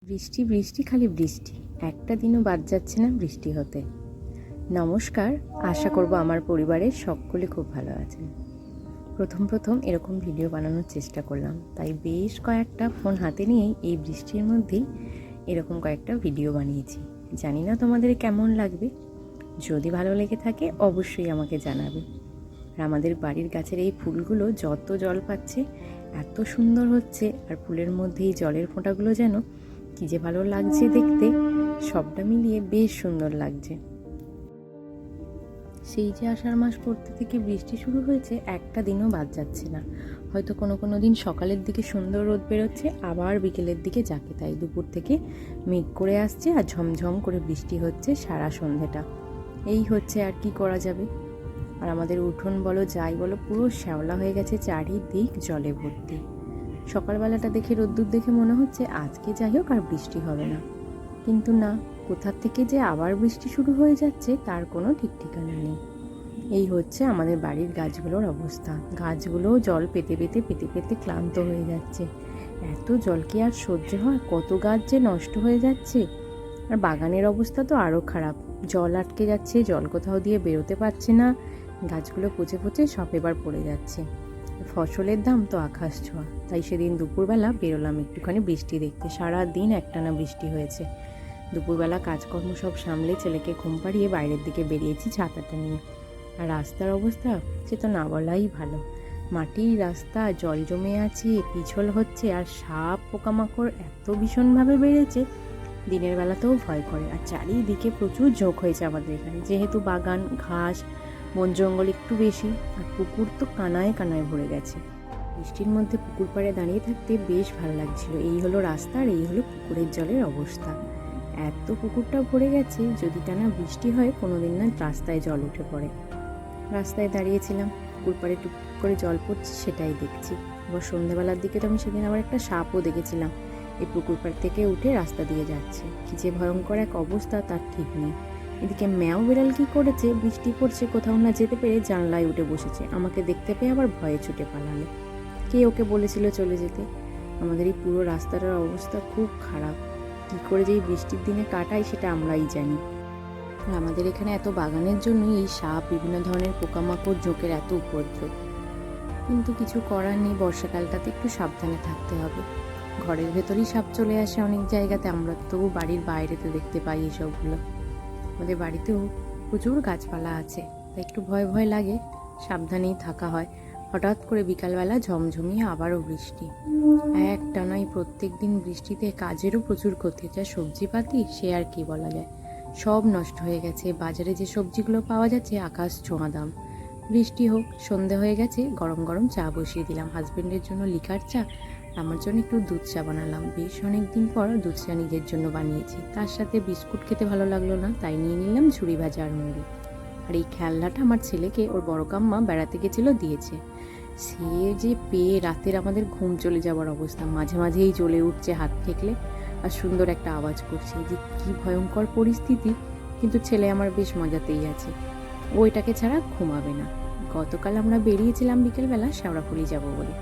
বৃষ্টি বৃষ্টি খালি বৃষ্টি, একটা দিনও বাদ যাচ্ছে না বৃষ্টি হতে। নমস্কার, আশা করব আমার পরিবারের সকলে খুব ভালো আছেন। প্রথম এরকম ভিডিও বানানোর চেষ্টা করলাম, তাই বেশ কয়েকটা ফোন হাতে নিয়েই এই বৃষ্টির মধ্যেই এরকম কয়েকটা ভিডিও বানিয়েছি। জানি না তোমাদের কেমন লাগবে, যদি ভালো লেগে থাকে অবশ্যই আমাকে জানাবে। আর আমাদের বাড়ির গাছের এই ফুলগুলো যত জল পাচ্ছে এত সুন্দর হচ্ছে, আর ফুলের মধ্যে এই জলের ফোঁটাগুলো যেন কি যে ভালো লাগছে দেখতে, সবটা মিলিয়ে বেশ সুন্দর লাগছে। সেই যে আষাঢ় মাস পড়তে থেকে বৃষ্টি শুরু হয়েছে, একটা দিনও বাদ যাচ্ছে না। হয়তো কোনো দিন সকালের দিকে সুন্দর রোদ বেরোচ্ছে, আবার বিকেলের দিকে যাকে তাই দুপুর থেকে মেঘ করে আসছে আর ঝমঝম করে বৃষ্টি হচ্ছে সারা সন্ধেটা। এই হচ্ছে, আর কি করা যাবে। আর আমাদের উঠোন বলো যাই বলো পুরো শ্যাওলা হয়ে গেছে, চারিদিক জলে ভর্তি। সকালবেলাটা দেখে রোদ্দুর দেখে মনে হচ্ছে আজকে যাই হোক আর বৃষ্টি হবে না, কিন্তু না, কোথার থেকে যে আবার বৃষ্টি শুরু হয়ে যাচ্ছে তার কোনো ঠিক ঠিকানা নেই। এই হচ্ছে আমাদের বাড়ির গাছগুলোর অবস্থা। গাছগুলোও জল পেতে পেতে ক্লান্ত হয়ে যাচ্ছে। এত জল কি আর সহ্য হয়? কত গাছ যে নষ্ট হয়ে যাচ্ছে। আর বাগানের অবস্থা তো আরও খারাপ, জল আটকে যাচ্ছে, জল কোথাও দিয়ে বেরোতে পারছে না, গাছগুলো পচে সব এবার পড়ে যাচ্ছে। ফসলের দাম তো আকাশ ছোঁয়া, তাই সেদিন দুপুরবেলা বেরোলাম একটুখানি বৃষ্টি দেখতে। সারা দিন একটানা বৃষ্টি হয়েছে। দুপুরবেলা কাজকর্ম সব সামলে ছেলেকে ঘুম পাড়িয়ে বাইরের দিকে বেরিয়েছি ছাতাটা নিয়ে। আর রাস্তার অবস্থা সে তো না বলাই ভালো। মাটির রাস্তা, জল জমে আছে, পিছল হচ্ছে, আর সাপ পোকামাকড় এত ভীষণভাবে বেড়েছে দিনের বেলাতেও ভয় করে। আর চারিদিকে প্রচুর ঝোঁক হয়েছে আমাদের এখানে, যেহেতু বাগান, ঘাস, বন জঙ্গল একটু বেশি, আর পুকুর তো কানায় কানায় ভরে গেছে। বৃষ্টির মধ্যে পুকুর পাড়ে দাঁড়িয়ে থাকতে বেশ ভালো লাগছিল। এই হলো রাস্তা, আর এই হলো পুকুরের জলের অবস্থা। এত পুকুরটা ভরে গেছে, যদি টানা বৃষ্টি হয় কোনোদিন না রাস্তায় জল উঠে পড়ে। রাস্তায় দাঁড়িয়েছিলাম, পুকুর পাড়ে টুকটুক করে জল পড়ছে সেটাই দেখছি। আবার সন্ধ্যাবেলার দিকে তো আমি সেদিন আবার একটা সাপও দেখেছিলাম, এই পুকুর পাড় থেকে উঠে রাস্তা দিয়ে যাচ্ছে। কি যে ভয়ঙ্কর এক অবস্থা তার ঠিক নেই। এদিকে ম্যাও বিড়াল কি করেছে, বৃষ্টি পড়ছে কোথাও না যেতে পেরে জানলায় উঠে বসেছে। আমাকে দেখতে পেয়ে আবার ভয়ে ছুটে পালালো। কে ওকে বলেছিল চলে যেতে? আমাদের এই পুরো রাস্তাটার অবস্থা খুব খারাপ। কী করে যে এই বৃষ্টির দিনে কাটাই সেটা আমরাই জানি। আর আমাদের এখানে এত বাগানের জন্যই এই সাপ, বিভিন্ন ধরনের পোকামাকড়, ঝোঁকের এত উপদ্রব। কিন্তু কিছু করার নেই, বর্ষাকালটাতে একটু সাবধানে থাকতে হবে। ঘরের ভেতরেই সাপ চলে আসে অনেক জায়গাতে, আমরা তবু বাড়ির বাইরেতে দেখতে পাই এসবগুলো। আমাদের বাড়িতেও প্রচুর গাছপালা আছে, তাই একটু ভয় লাগে, সাবধানেই থাকা হয়। হঠাৎ করে বিকালবেলা ঝমঝমিয়ে আবারও বৃষ্টি। একটানাই প্রত্যেক দিন বৃষ্টিতে কাজেরও প্রচুর ক্ষতি হচ্ছে। সবজিপাতি সে আর কি বলা যায়, সব নষ্ট হয়ে গেছে। বাজারে যে সবজিগুলো পাওয়া যাচ্ছে আকাশ ছোঁয়া দাম। বৃষ্টি হোক, সন্ধে হয়ে গেছে, গরম গরম চা বসিয়ে দিলাম। হাজবেন্ডের জন্য লিকার চা, আমার জন্য একটু দুধ চা বানালাম। বেশ অনেক দিন পর দুধ চা নিজের জন্য বানিয়েছি। তার সাথে বিস্কুট খেতে ভালো লাগলো না, তাই নিয়ে নিলাম ঝুড়ি ভাজা আর মুড়ি। আর এই খেলনাটা আমার ছেলেকে ওর বড় কাম্মা বেড়াতে গেছিলো দিয়েছে। সে যে পেয়ে রাতের আমাদের ঘুম চলে যাওয়ার অবস্থা, মাঝে মাঝেই জ্বলে উঠছে হাত ঠেকলে, আর সুন্দর একটা আওয়াজ করছে। যে কি ভয়ঙ্কর পরিস্থিতি, কিন্তু ছেলে আমার বেশ মজাতেই আছে, ও এটাকে ছাড়া ঘুমাবে না। গতকাল আমরা বেরিয়েছিলাম বিকেলবেলা শেওড়াফুলি যাব বলে,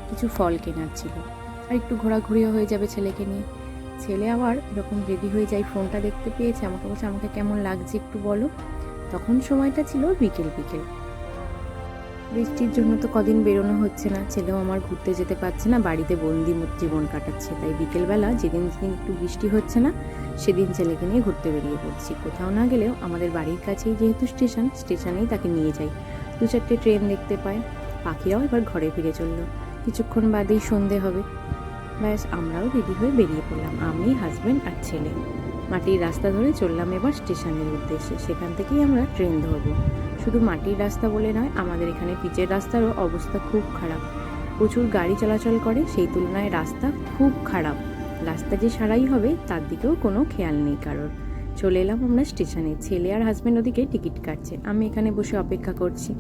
কিছু ফল কেনার ছিল, আর একটু ঘোরাঘুরিও হয়ে যাবে ছেলেকে নিয়ে। ছেলে আবার এরকম রেডি হয়ে যায়, ফোনটা দেখতে পেয়েছে, আমাকে বলছে আমাকে কেমন লাগছে একটু বলো। তখন সময়টা ছিল বিকেল। বৃষ্টির জন্য তো কদিন বেরোনো হচ্ছে না, ছেলেও আমার ঘুরতে যেতে পারছে না, বাড়িতে বন্দি জীবন কাটাচ্ছে। তাই বিকেলবেলা যেদিন একটু বৃষ্টি হচ্ছে না সেদিন ছেলেকে নিয়ে ঘুরতে বেরিয়ে পড়ছি। কোথাও না গেলেও আমাদের বাড়ির কাছেই যেহেতু স্টেশনেই তাকে নিয়ে যাই। 2-4টে ট্রেন দেখতে পায়। পাখিরাও এবার ঘরে ফিরে চললো, কিছুক্ষণ বাদেই সন্ধে হবে। ব্যাস, আমরাও রেডি হয়ে বেরিয়ে পড়লাম, আমি, হাজব্যান্ড আর ছেলে। মাটির রাস্তা ধরে চললাম এবার স্টেশনের উদ্দেশ্যে। সেখান থেকেই আমরা ট্রেন ধরবো। শুধু মাটির রাস্তা বলে নয়, আমাদের এখানে পিচের রাস্তারও অবস্থা খুব খারাপ। প্রচুর গাড়ি চলাচল করে, সেই তুলনায় রাস্তা খুব খারাপ। রাস্তা যে সারাই হবে তার দিকেও কোনো খেয়াল নেই কারোর। চলে এলাম আমরা স্টেশনে। ছেলে আর হাজব্যান্ড ওদিকে টিকিট কাটছে, আমি এখানে বসে অপেক্ষা করছি।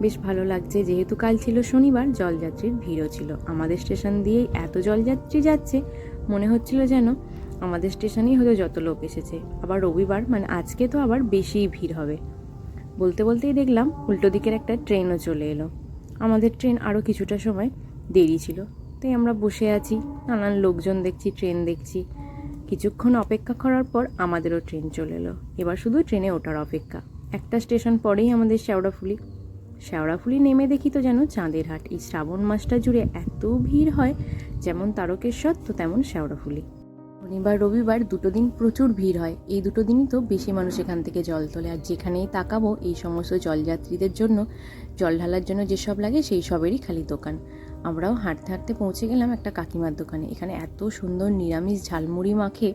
বেশ ভালো লাগছে, যেহেতু কাল ছিল শনিবার, জলযাত্রীর ভিড়ও ছিল। আমাদের স্টেশন দিয়েই এত জলযাত্রী যাচ্ছে, মনে হচ্ছিল যেন আমাদের স্টেশনেই হয়তো যত লোক এসেছে। আবার রবিবার, মানে আজকে তো আবার বেশিই ভিড় হবে। বলতেই দেখলাম উল্টো দিকের একটা ট্রেনও চলে এলো। আমাদের ট্রেন আরও কিছুটা সময় দেরি ছিল, তাই আমরা বসে আছি, নানান লোকজন দেখছি, ট্রেন দেখছি। কিছুক্ষণ অপেক্ষা করার পর আমাদেরও ট্রেন চলে এলো। এবার শুধু ট্রেনে ওঠার অপেক্ষা। একটা স্টেশন পরেই আমাদের শেওড়াফুলি নেমে দেখি তো যেন চাঁদের হাট। এই শ্রাবণ মাসটা জুড়ে এত ভিড় হয়, যেমন তারকেশ্বর তো তেমন শেওড়াফুলি। শনিবার রবিবার দুটো দিন প্রচুর ভিড় হয়। এই দুটো দিনই তো বেশি মানুষ এখান থেকে জল তোলে। আর যেখানেই তাকাবো এই সমস্ত জলযাত্রীদের জন্য জল ঢালার জন্য যেসব লাগে সেই সবেরই খালি দোকান। আমরাও হাঁটতে হাঁটতে পৌঁছে গেলাম একটা কাকিমার দোকানে। এখানে এত সুন্দর নিরামিষ ঝালমুড়ি মাখে,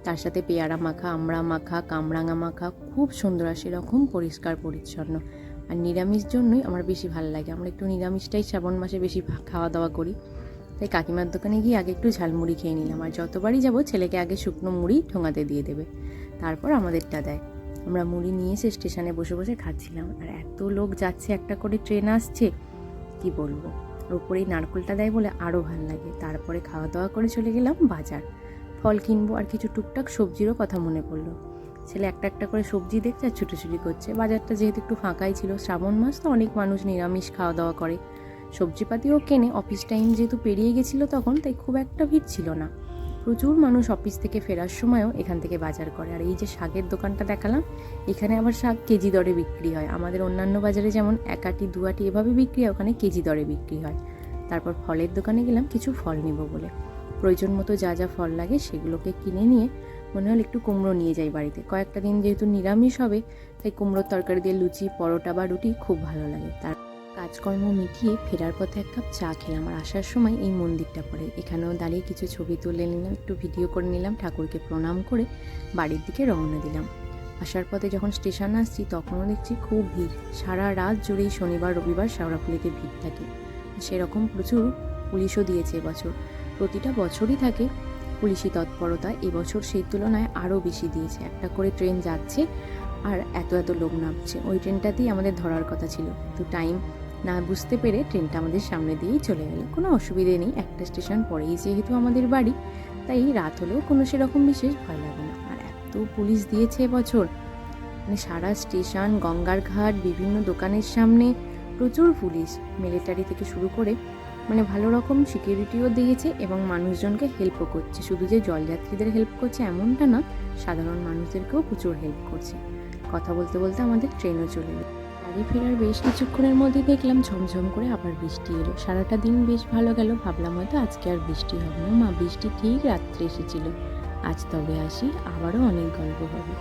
তার সাথে পেয়ারা মাখা, আমড়া মাখা, কামরাঙা মাখা, খুব সুন্দর আর সেরকম পরিষ্কার পরিচ্ছন্ন। আর নিরামিষ জন্যই আমার বেশি ভালো লাগে। আমরা একটু নিরামিষটাই শ্রাবণ মাসে বেশি খাওয়া দাওয়া করি। তাই কাকিমার দোকানে গিয়ে আগে একটু ঝালমুড়ি খেয়ে নিলাম। আর যতবারই যাবো ছেলেকে আগে শুকনো মুড়ি ঠোঙাতে দিয়ে দেবে, তারপর আমাদেরটা দেয়। আমরা মুড়ি নিয়ে এসে স্টেশনে বসে বসে খাচ্ছিলাম। আর এত লোক যাচ্ছে, একটা করে ট্রেন আসছে, কি বলবো। আর উপরেই নারকেলটা দেয় বলে আরও ভাল লাগে। তারপরে খাওয়া দাওয়া করে চলে গেলাম বাজার। ফল কিনবো আর কিছু টুকটাক সবজিরও কথা মনে পড়লো। ছেলে একটা একটা করে সবজি দেখছে আর ছুটোছুটি করছে। বাজারটা যেহেতু একটু ফাঁকাই ছিল, শ্রাবণ মাস তো অনেক মানুষ নিরামিষ খাওয়া দাওয়া করে, সবজিপাতিও কেনে। অফিস টাইম যেহেতু পেরিয়ে গেছিলো তখন, তাই খুব একটা ভিড় ছিল না। প্রচুর মানুষ অফিস থেকে ফেরার সময়ও এখান থেকে বাজার করে। আর এই যে শাকের দোকানটা দেখালাম, এখানে আবার শাক কেজি দরে বিক্রি হয়। আমাদের অন্যান্য বাজারে যেমন 1 আটি 2 আটি এভাবে বিক্রি হয়, ওখানে কেজি দরে বিক্রি হয়। তারপর ফলের দোকানে গেলাম কিছু ফল নেব বলে। প্রয়োজন মতো যা যা ফল লাগে সেগুলোকে কিনে নিয়ে মনে হল একটু কুমড়ো নিয়ে যাই বাড়িতে। কয়েকটা দিন যেহেতু নিরামিষ হবে, তাই কুমড়োর তরকারি দিয়ে লুচি, পরোটা বা রুটি খুব ভালো লাগে। তার কাজকর্ম মিটিয়ে ফেরার পথে 1 কাপ চা খেলাম। আর আসার সময় এই মন্দিরটা পড়ে, এখানেও দাঁড়িয়ে কিছু ছবি তুলে নিলাম, একটু ভিডিও করে নিলাম, ঠাকুরকে প্রণাম করে বাড়ির দিকে রওনা দিলাম। আসার পথে যখন স্টেশন আসছি তখনও দেখছি খুব ভিড়। সারা রাত জুড়েই শনিবার রবিবার শেওড়াফুলিতে ভিড় থাকে। সেরকম প্রচুর পুলিশও দিয়েছে এবছর। প্রতিটা বছরই থাকে পুলিশি তৎপরতা, এবছর সেই তুলনায় আরও বেশি দিয়েছে। একটা করে ট্রেন যাচ্ছে আর এত এত লোক নামছে। ওই ট্রেনটাতেই আমাদের ধরার কথা ছিল, তো টাইম না বুঝতে পেরে ট্রেনটা আমাদের সামনে দিয়েই চলে গেল। কোনো অসুবিধে নেই, একটা স্টেশন পরেই যেহেতু আমাদের বাড়ি, তাই রাত হলেও কোনো সেরকম বিশেষ ভয় লাগে না। আর এত পুলিশ দিয়েছে এবছর, মানে সারা স্টেশন, গঙ্গার ঘাট, বিভিন্ন দোকানের সামনে প্রচুর পুলিশ। মিলিটারি থেকে শুরু করে মানে ভালো রকম সিকিউরিটিও দিয়েছে এবং মানুষজনকে হেল্পও করছে। শুধু যে জলযাত্রীদের হেল্প করছে এমনটা না, সাধারণ মানুষদেরকেও প্রচুর হেল্প করছে। কথা বলতে বলতে আমাদের ট্রেনও চলে এলো। বাড়ি ফেরার বেশ কিছুক্ষণের মধ্যে দেখলাম ঝমঝম করে আবার বৃষ্টি এলো। সারাটা দিন বেশ ভালো গেল। ভাবলাম হয়তো আজকে আর বৃষ্টি হবে না। বৃষ্টি ঠিক রাত্রে এসেছিল। আজ তবে আসি, আবারও অনেক গল্প হবে।